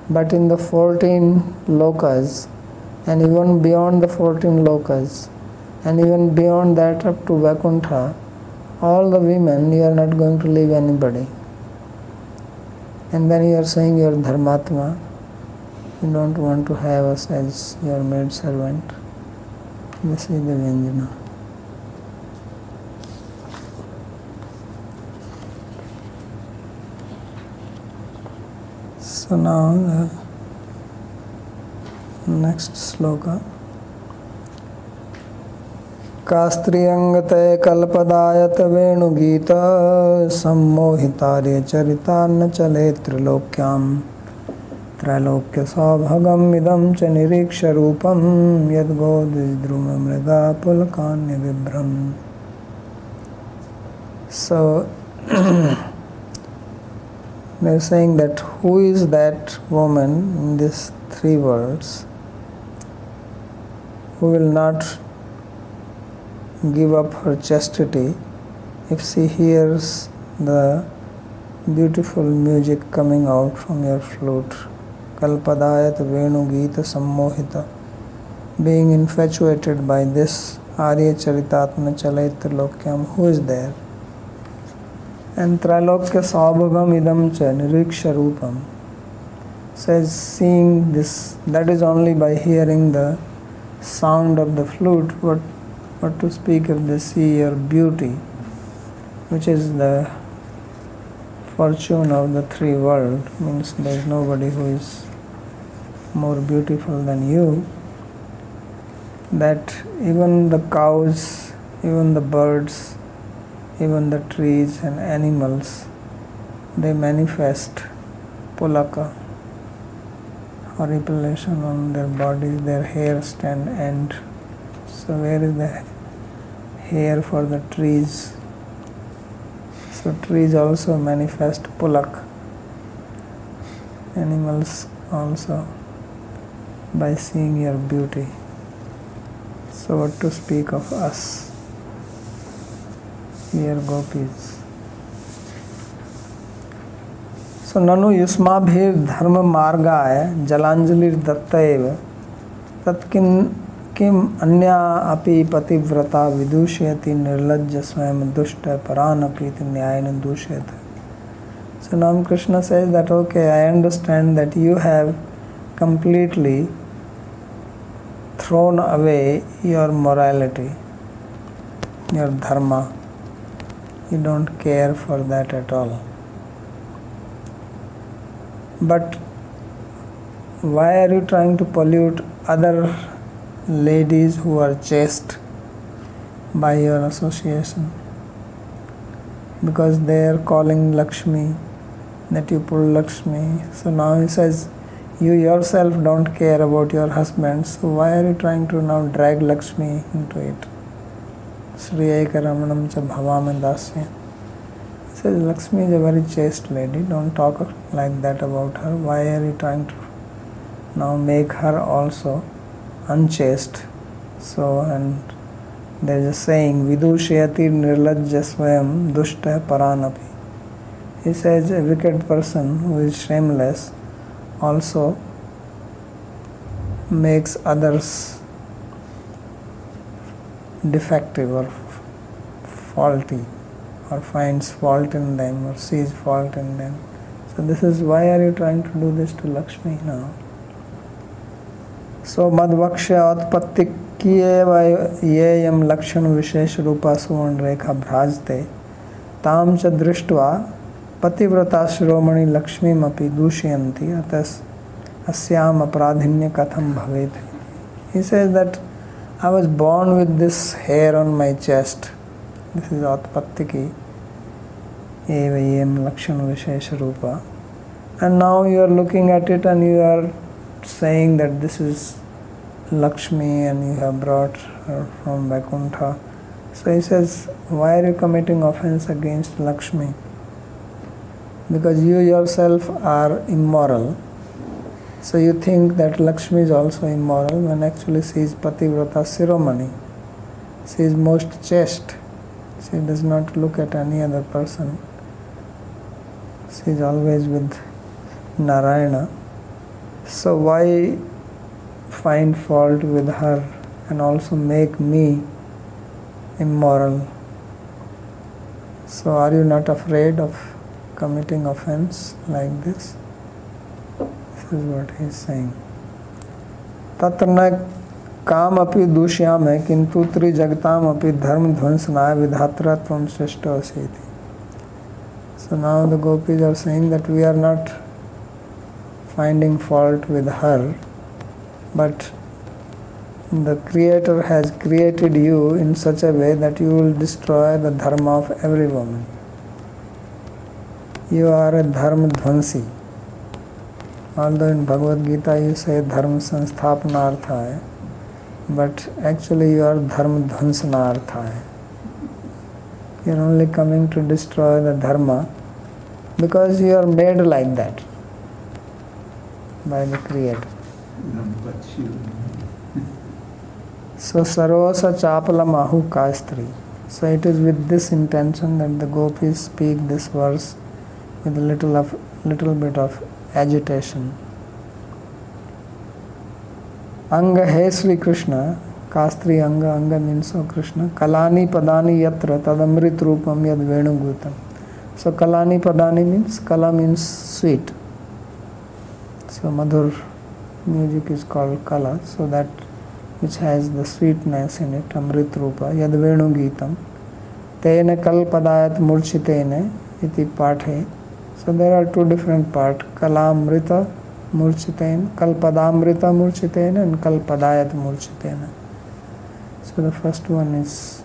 Speaker 1: but in the 14 lokas and even beyond the 14 lokas and even beyond that up to Vaikuntha, all the women, you are not going to leave anybody. And then you are saying you are Dharmatma, you don't want to have us as your maid servant. This is the Vyanjana. So now the next sloka. Kastriyangate kalpadayat venugita sammohitarya charitarna chale trilokyam Trailokya sabhagam idam cha niriksha rupam yadgodvidruma mriga pulakanya vibram. So they are saying that who is that woman in these three worlds who will not give up her chastity if she hears the beautiful music coming out from your flute. Kalpadayat Venu Gita Sammohita, being infatuated by this Arya Charitatma Chalayitra Lokyam, who is there? And Trailokya Sabhagam Idam Cha Niriksha Rupam says, seeing this, that is only by hearing the sound of the flute, what to speak if they see your beauty, which is the fortune of the three worlds, means there is nobody who is more beautiful than you, that even the cows, even the birds, even the trees and animals, they manifest pulaka, horripilation on their bodies, their hair stand end. So where is the hair for the trees? So trees also manifest pulak, animals also, by seeing your beauty. So what to speak of us, dear gopis? So So nanu yusmabhir dharma margaya jalanjalir dattaeva tatkin kim anya api pativrata vidushayati nirlajya swayam dushta paranapi nyayana dushyata. So now Krishna says that, okay, I understand that you have completely thrown away your morality, your dharma. You don't care for that at all. But why are you trying to pollute other ladies who are chaste by your association? Because they are calling Lakshmi, that you pull Lakshmi. So now he says, you yourself don't care about your husband, so why are you trying to now drag Lakshmi into it? Sri Ekaramanam cha bhavame dasya. He says, Lakshmi is a very chaste lady, don't talk like that about her. Why are you trying to now make her also unchaste? So, and there is a saying, Vidushayati nirlajya swayam dushta paranapi. He says a wicked person who is shameless also makes others defective or faulty, or finds fault in them, or sees fault in them. So this is why are you trying to do this to Lakshmi now? So madvaksha utpatti kieva yeyam lakshana vishesh rupa suvan rekha bhrajte tam cha drishtva pativrata shiromani lakshmi mapi dushyanti atas asyam apradhinya katham bhavet. He says that I was born with this hair on my chest. This is Atpattiki eva yem lakshana vishesha rupa. And now you are looking at it and you are saying that this is Lakshmi and you have brought her from Vaikuntha. So he says, why are you committing offense against Lakshmi? Because you yourself are immoral. So you think that Lakshmi is also immoral when actually she is Pativrata Siromani. She is most chaste. She does not look at any other person. She is always with Narayana. So why find fault with her and also make me immoral? So are you not afraid of committing offense like this? This is what he is saying. Tatna काम अपि दूष्यामि किंतु त्रिजगताम अपि धर्म ध्वंसनाय विधात्रा त्वं श्रेष्ठ असीति. So now the gopis are saying that we are not finding fault with her, but the Creator has created you in such a way that you will destroy the dharma of every woman. You are a dharma dhvansi. Although in Bhagavad Gita you say dharma sansthapanarthaya, but actually you are dharma dhvansanarthaya. You are only coming to destroy the dharma because you are made like that by the Creator. So sarvasa chapala mahu kastri. So it is with this intention that the gopis speak this verse with a little bit of agitation. Anga he Sri Krishna, Kastri Anga, Anga means O Krishna, Kalani Padani Yatra Tadamrit Rupam Yad Venugutam. So Kalani Padani means, Kala means sweet. So Madhur music is called Kala, so that which has the sweetness in it, Amrit Rupa, Yad Venugitam. Tene Kalpadayat Murchitene iti Pathe. So there are two different parts, Kalamrita Murchitena, Kalpadamrita Murchitena and Kalpadayat Murchitena. So the first one is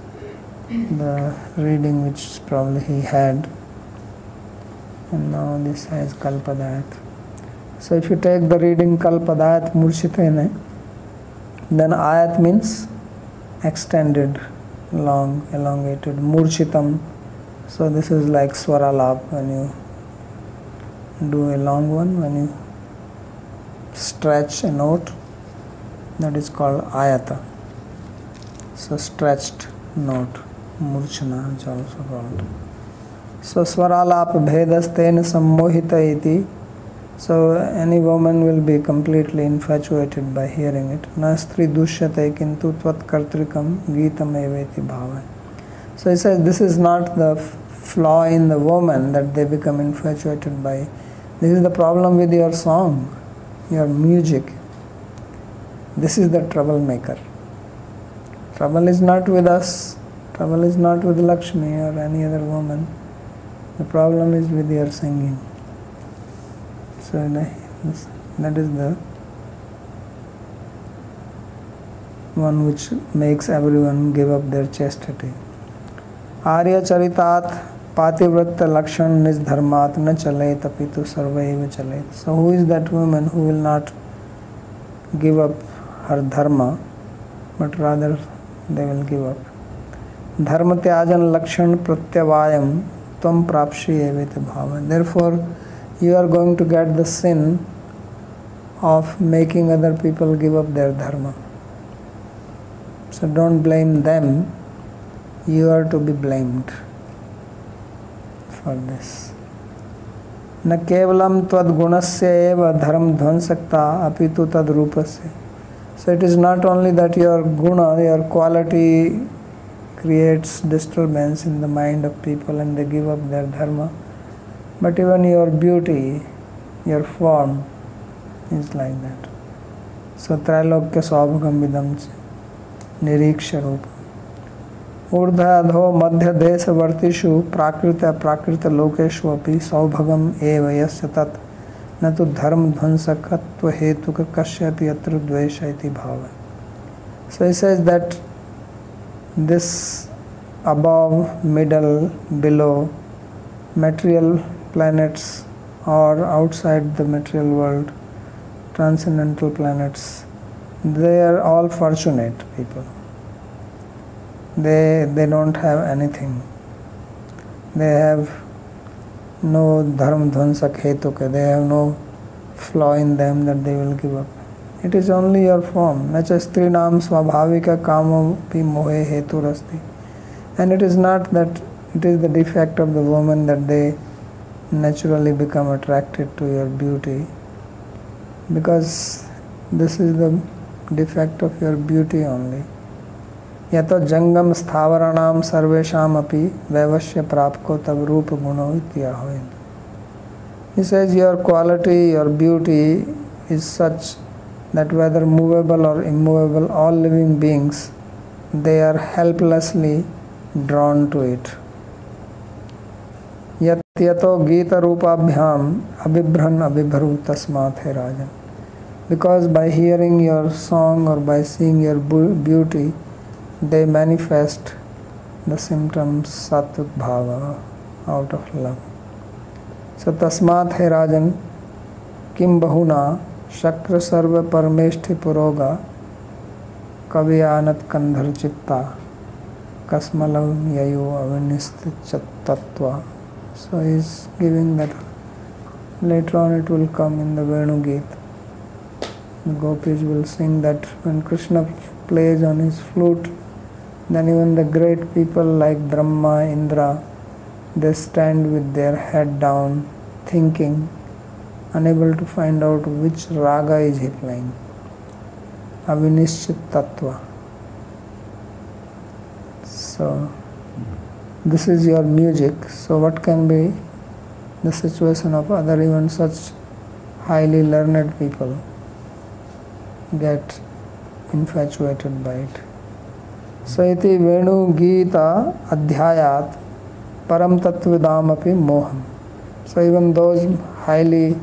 Speaker 1: the reading which probably he had, and now this has Kalpadayat. So if you take the reading Kalpadayat Murchitena, then Ayat means extended, long, elongated, Murchitam. So this is like Swaralap, when you do a long one, when you stretch a note, that is called ayata. So stretched note, murchana is also called. So Swaralap Bhedastena Sammohita iti. So any woman will be completely infatuated by hearing it. Nastri dushyate kintu tvat kartrikam geetam eveti bhava. So he says this is not the flaw in the woman that they become infatuated by. This is the problem with your song, your music. This is the troublemaker. Trouble is not with us. Trouble is not with Lakshmi or any other woman. The problem is with your singing. So that is the one which makes everyone give up their chastity. Arya charitat pativratya lakshan nisdharmat na chalet apitu sarvaiva chalet. So who is that woman who will not give up her dharma, but rather they will give up? Dharma tyajan lakshan pratyavayam tvam prapshi evita bhava. Therefore, you are going to get the sin of making other people give up their dharma. So don't blame them. You are to be blamed for this. Na kevalam tvad gunasya eva dharma dhvansakta apitu tad rupasya. So it is not only that your guna, your quality creates disturbance in the mind of people and they give up their dharma, but even your beauty, your form is like that. So Trailokya Saubhagam Vidam Niriksha Rupa Urdhadho Madhya Desa Vartishu Prakrita Prakrita Lokeshu Api Saubhagam Eva Yasya Tat Natu Dharma Dhvansakatva Hetuka Kashyapi Yatra Dvesha iti Bhava. So he says that this above, middle, below, material planets or outside the material world, transcendental planets, they are all fortunate people. They don't have anything. They have no dharma dhvansak hetuka. They have no flaw in them that they will give up. It is only your form. Nacha strinam svabhavika kamo pi mohe hetu rasti. And it is not that it is the defect of the woman that they naturally become attracted to your beauty, because this is the defect of your beauty only. Yato jangam stavaranam sarvesham api vaivashya prapko tab rupa guno ityahoid. He says your quality, your beauty is such that whether movable or immovable, all living beings, they are helplessly drawn to it. Yato gita rupabhyam abhibhran abhibharu tasmat he rajan. Because by hearing your song or by seeing your beauty, they manifest the symptoms sattvic bhava out of love. So tasmat he rajan kim bahuna shakra sarva parmeshthi puroga kaviyanat kandhar chitta kasmalam yayu avinisthi tattva. So he is giving that. Later on it will come in the Venu Geet. The gopis will sing that when Krishna plays on his flute, then even the great people like Brahma, Indra, they stand with their head down, thinking, unable to find out which raga is he playing. Avinishchit tattva. So this is your music. So what can be the situation of other even such highly learned people get infatuated by it. So iti Venu Gita Adhyayat Param Tattvidam api Moham. So even those highly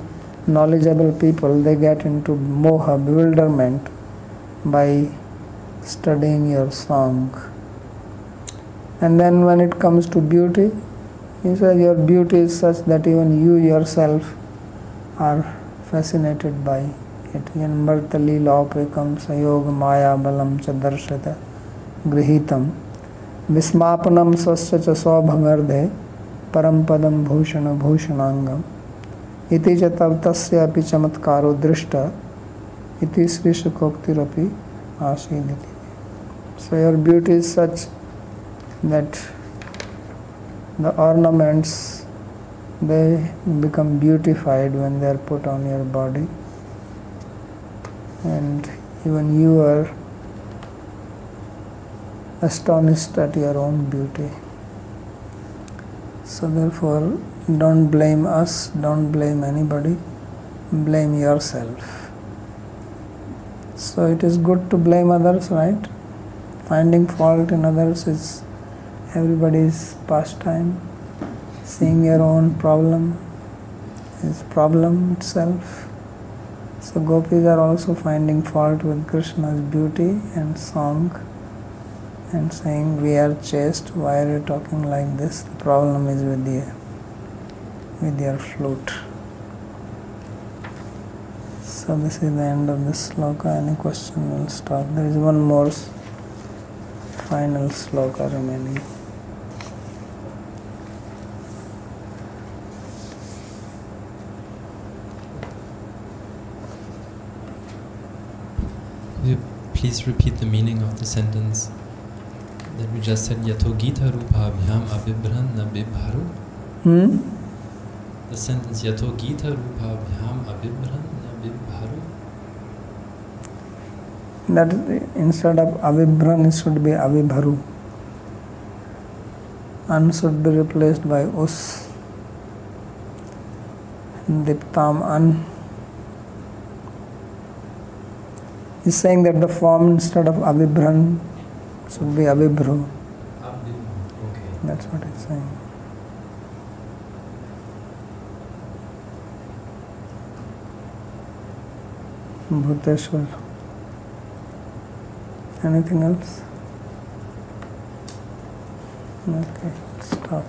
Speaker 1: knowledgeable people, they get into moha, bewilderment, by studying your song. And then when it comes to beauty, he says your beauty is such that even you yourself are fascinated by it. Yan Rāsa-līlā upekam sayog maya balam cha darshata grihitam vismapanam swasya cha saubhagardhe parampadam bhushana bhushanangam iti cha tav tasya api chamatkaro drishta iti srishakoktir asiditi. So your beauty is such that The ornaments, they become beautified when they are put on your body, and even you are astonished at your own beauty. So therefore, don't blame us, don't blame anybody, blame yourself. So it is good to blame others, right? Finding fault in others is everybody's pastime. Seeing your own problem is problem itself. So gopis are also finding fault with Krishna's beauty and song and saying, we are chaste, why are you talking like this? The problem is with your flute. So this is the end of this sloka. Any question, we'll stop. There is one more final sloka remaining.
Speaker 4: Will you please repeat the meaning of the sentence that we just said? Yato Gita Rupa Abhyam Abibhran Nabibharu? The sentence Yato Gita Rupa Abhyam Abibhran Nabibharu?
Speaker 1: That instead of Avibhran, it should be Avibharu. An should be replaced by Us. Diptam An. He's saying that the form instead of Avibhran should be Avibhru.
Speaker 4: Okay.
Speaker 1: That's what he's saying. Bhuteshwar. Anything else? Okay, stop.